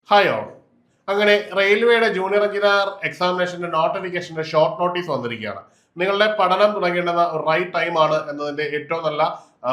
Hi all. അങ്ങനെ റെയിൽവേയുടെ junior engineer എക്സാമിനേഷന്റെ നോട്ടിഫിക്കേഷന്റെ short notice വന്നിരിക്കുകയാണ്. നിങ്ങളുടെ പഠനം തുടങ്ങേണ്ടുന്ന റൈറ്റ് ടൈം ആണ് എന്നതിന്റെ ഏറ്റവും നല്ല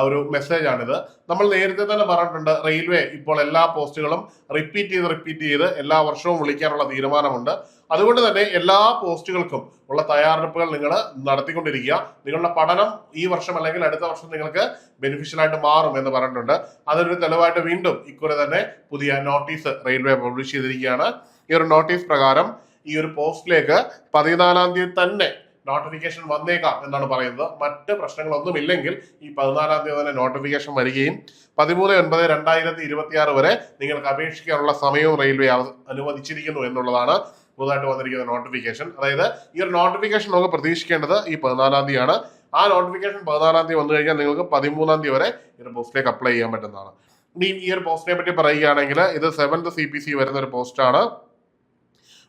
ഒരു മെസ്സേജ് ആണിത്. നമ്മൾ നേരത്തെ തന്നെ പറഞ്ഞിട്ടുണ്ട്, റെയിൽവേ ഇപ്പോൾ എല്ലാ പോസ്റ്റുകളും റിപ്പീറ്റ് ചെയ്ത് എല്ലാ വർഷവും വിളിക്കാനുള്ള തീരുമാനമുണ്ട്. അതുകൊണ്ട് തന്നെ എല്ലാ പോസ്റ്റുകൾക്കും ഉള്ള തയ്യാറെടുപ്പുകൾ നിങ്ങൾ നടത്തിക്കൊണ്ടിരിക്കുക. നിങ്ങളുടെ പഠനം ഈ വർഷം അല്ലെങ്കിൽ അടുത്ത വർഷം നിങ്ങൾക്ക് ബെനിഫിഷ്യൽ ആയിട്ട് മാറും എന്ന് പറഞ്ഞിട്ടുണ്ട്. അതിനൊരു തെളിവായിട്ട് വീണ്ടും ഇക്കുറി തന്നെ പുതിയ നോട്ടീസ് റെയിൽവേ പബ്ലിഷ് ചെയ്തിരിക്കുകയാണ്. ഈ ഒരു നോട്ടീസ് പ്രകാരം ഈ ഒരു പോസ്റ്റിലേക്ക് 14-ാം തീയതി തന്നെ നോട്ടിഫിക്കേഷൻ വന്നേക്കാം എന്നാണ് പറയുന്നത്. മറ്റ് പ്രശ്നങ്ങളൊന്നും ഇല്ലെങ്കിൽ ഈ 14-ാം തീയതി തന്നെ നോട്ടിഫിക്കേഷൻ വരികയും 13/9/2026 വരെ നിങ്ങൾക്ക് അപേക്ഷിക്കാനുള്ള സമയവും റെയിൽവേ അനുവദിച്ചിരിക്കുന്നു എന്നുള്ളതാണ് പുതുതായിട്ട് വന്നിരിക്കുന്ന നോട്ടിഫിക്കേഷൻ. അതായത് ഈ ഒരു നോട്ടിഫിക്കേഷൻ നമുക്ക് പ്രതീക്ഷിക്കേണ്ടത് ഈ 14-ാം തീയതിയാണ്. ആ നോട്ടിഫിക്കേഷൻ 14-ാം തീയതി വന്നു കഴിഞ്ഞാൽ നിങ്ങൾക്ക് 13-ാം തീയതി വരെ ഈ ഒരു പോസ്റ്റിലേക്ക് അപ്ലൈ ചെയ്യാൻ പറ്റുന്നതാണ്. ഇനി ഈ ഒരു പോസ്റ്റിനെ പറ്റി പറയുകയാണെങ്കിൽ ഇത് 7th CPC വരുന്ന ഒരു പോസ്റ്റാണ്.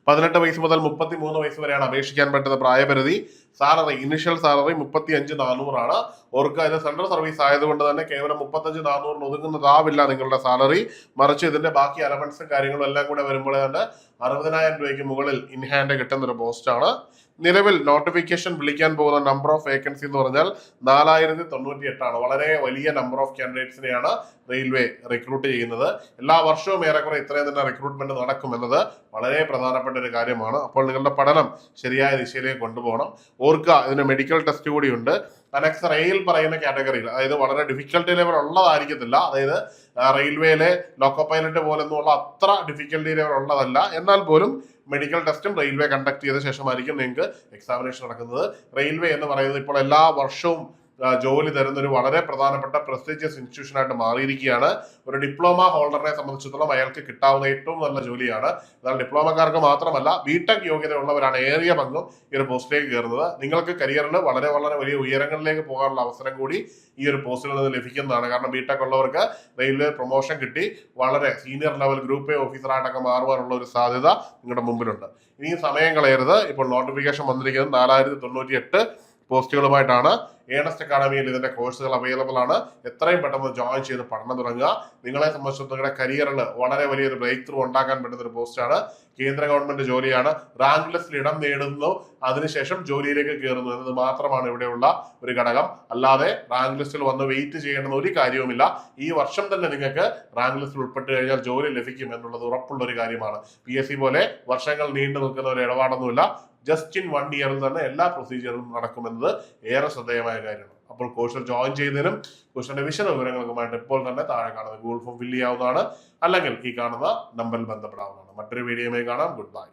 18 വയസ്സ് മുതൽ 33 വയസ്സ് വരെയാണ് അപേക്ഷിക്കാൻ പറ്റുന്ന പ്രായപരിധി. സാലറി, ഇനിഷ്യൽ സാലറി 35,400 ആണ്. ഓർക്കുക, ഇത് സെൻട്രൽ സർവീസ് ആയതുകൊണ്ട് തന്നെ കേവലം 35,400 ഒതുങ്ങുന്നതാവില്ല നിങ്ങളുടെ സാലറി. മറിച്ച് ഇതിന്റെ ബാക്കി അലവൻസും കാര്യങ്ങളും എല്ലാം കൂടെ വരുമ്പോൾ തന്നെ 60,000 രൂപയ്ക്ക് മുകളിൽ ഇൻ ഹാൻഡ് കിട്ടുന്ന ഒരു പോസ്റ്റാണ്. നിലവിൽ നോട്ടിഫിക്കേഷൻ വിളിക്കാൻ പോകുന്ന നമ്പർ ഓഫ് വേക്കൻസി എന്ന് പറഞ്ഞാൽ 4098 ആണ്. വളരെ വലിയ നമ്പർ ഓഫ് കാൻഡിഡേറ്റ്സിനെയാണ് റെയിൽവേ റിക്രൂട്ട് ചെയ്യുന്നത്. എല്ലാ വർഷവും ഏറെക്കുറെ ഇത്രയും തന്നെ റിക്രൂട്ട്മെന്റ് നടക്കുമെന്നത് വളരെ പ്രധാനപ്പെട്ട ഒരു കാര്യമാണ്. അപ്പോൾ നിങ്ങളുടെ പഠനം ശരിയായ ദിശയിലേക്ക് കൊണ്ടുപോകണം. ഓർക്കുക, ഇതിന് മെഡിക്കൽ ടെസ്റ്റ് കൂടിയുണ്ട്. അനക്സ് റെയിൽ പറയുന്ന കാറ്റഗറിയിൽ, അതായത് വളരെ ഡിഫിക്കൽട്ടി ലെവൽ ഉള്ളതായിരിക്കത്തില്ല. അതായത് റെയിൽവേയിലെ ലോക്കോ പൈലറ്റ് പോലൊന്നുള്ള അത്ര ഡിഫിക്കൽട്ടി ലെവൽ ഉള്ളതല്ല. എന്നാൽ പോലും മെഡിക്കൽ ടെസ്റ്റും റെയിൽവേ കണ്ടക്ട് ചെയ്ത ശേഷമായിരിക്കും നിങ്ങൾക്ക് എക്സാമിനേഷൻ നടക്കുന്നത്. റെയിൽവേ എന്ന് പറയുന്നത് ഇപ്പോൾ എല്ലാ വർഷവും ജോലി തരുന്ന ഒരു വളരെ പ്രധാനപ്പെട്ട പ്രസ്റ്റീജിയസ് ഇൻസ്റ്റിറ്റ്യൂഷൻ ആയിട്ട് മാറിയിരിക്കുകയാണ്. ഒരു ഡിപ്ലോമ ഹോൾഡറിനെ സംബന്ധിച്ചിടത്തോളം അയാൾക്ക് കിട്ടാവുന്ന ഏറ്റവും നല്ല ജോലിയാണ്. എന്നാൽ ഡിപ്ലോമക്കാർക്ക് മാത്രമല്ല, ബിടെക് യോഗ്യതയുള്ളവരാണ് ഏറിയ പങ്കും ഈ ഒരു പോസ്റ്റിലേക്ക് കയറുന്നത്. നിങ്ങൾക്ക് കരിയറിൽ വളരെ വളരെ വലിയ ഉയരങ്ങളിലേക്ക് പോകാനുള്ള അവസരം കൂടി ഈ ഒരു പോസ്റ്റിൽ നിന്ന് ലഭിക്കുന്നതാണ്. കാരണം ബിടെക് ഉള്ളവർക്ക് റെയിൽവേ പ്രൊമോഷൻ കിട്ടി വളരെ സീനിയർ ലെവൽ ഗ്രൂപ്പ് എ ഓഫീസറായിട്ടൊക്കെ മാറുവാനുള്ള ഒരു സാധ്യത നിങ്ങളുടെ മുമ്പിലുണ്ട്. ഇനിയും സമയം കളയരുത്. ഇപ്പോൾ നോട്ടിഫിക്കേഷൻ വന്നിരിക്കുന്നത് 4098 പോസ്റ്റുകളുമായിട്ടാണ്. ഏണസ്റ്റ് അക്കാഡമിയിൽ ഇതിന്റെ കോഴ്സുകൾ അവൈലബിൾ ആണ്. എത്രയും പെട്ടെന്ന് ജോയിൻ ചെയ്ത് പഠനം തുടങ്ങുക. നിങ്ങളെ സംബന്ധിച്ചിടത്തോളം നിങ്ങളുടെ കരിയറിൽ വളരെ വലിയൊരു ബ്രേക്ക് ത്രൂ ഉണ്ടാക്കാൻ പറ്റുന്ന ഒരു പോസ്റ്റാണ്. കേന്ദ്ര ഗവൺമെന്റ് ജോലിയാണ്. റാങ്ക് ലിസ്റ്റിൽ ഇടം നേടുന്നു, അതിനുശേഷം ജോലിയിലേക്ക് കയറുന്നു എന്നത് മാത്രമാണ് ഇവിടെയുള്ള ഒരു ഘടകം. അല്ലാതെ റാങ്ക് ലിസ്റ്റിൽ വന്ന് വെയിറ്റ് ചെയ്യേണ്ടുന്ന ഒരു കാര്യവുമില്ല. ഈ വർഷം തന്നെ നിങ്ങൾക്ക് റാങ്ക് ലിസ്റ്റിൽ ഉൾപ്പെട്ട് കഴിഞ്ഞാൽ ജോലി ലഭിക്കും എന്നുള്ളത് ഉറപ്പുള്ള ഒരു കാര്യമാണ്. PSC പോലെ വർഷങ്ങൾ നീണ്ടു നിൽക്കുന്ന ഒരു ഇടപാടൊന്നുമില്ല. ജസ്റ്റ് ഇൻ 1 ഇയറിൽ തന്നെ എല്ലാ പ്രൊസീജിയറും നടക്കുമെന്നത് ഏറെ ശ്രദ്ധേയമായ കാര്യമാണ്. അപ്പോൾ കോഴ്സിൽ ജോയിൻ ചെയ്യുന്നതിനും കോഴ്സിന്റെ വിശദ വിവരങ്ങൾക്കുമായിട്ട് ഇപ്പോൾ തന്നെ താഴെ കാണുന്ന ഗൂഗിൾ ഫോം ഫില്ല് ചെയ്യാവുന്നതാണ്. അല്ലെങ്കിൽ ഈ കാണുന്ന നമ്പറിൽ ബന്ധപ്പെടാവുന്നതാണ്. മറ്റൊരു വീഡിയോയുമായി കാണാം. Good bye.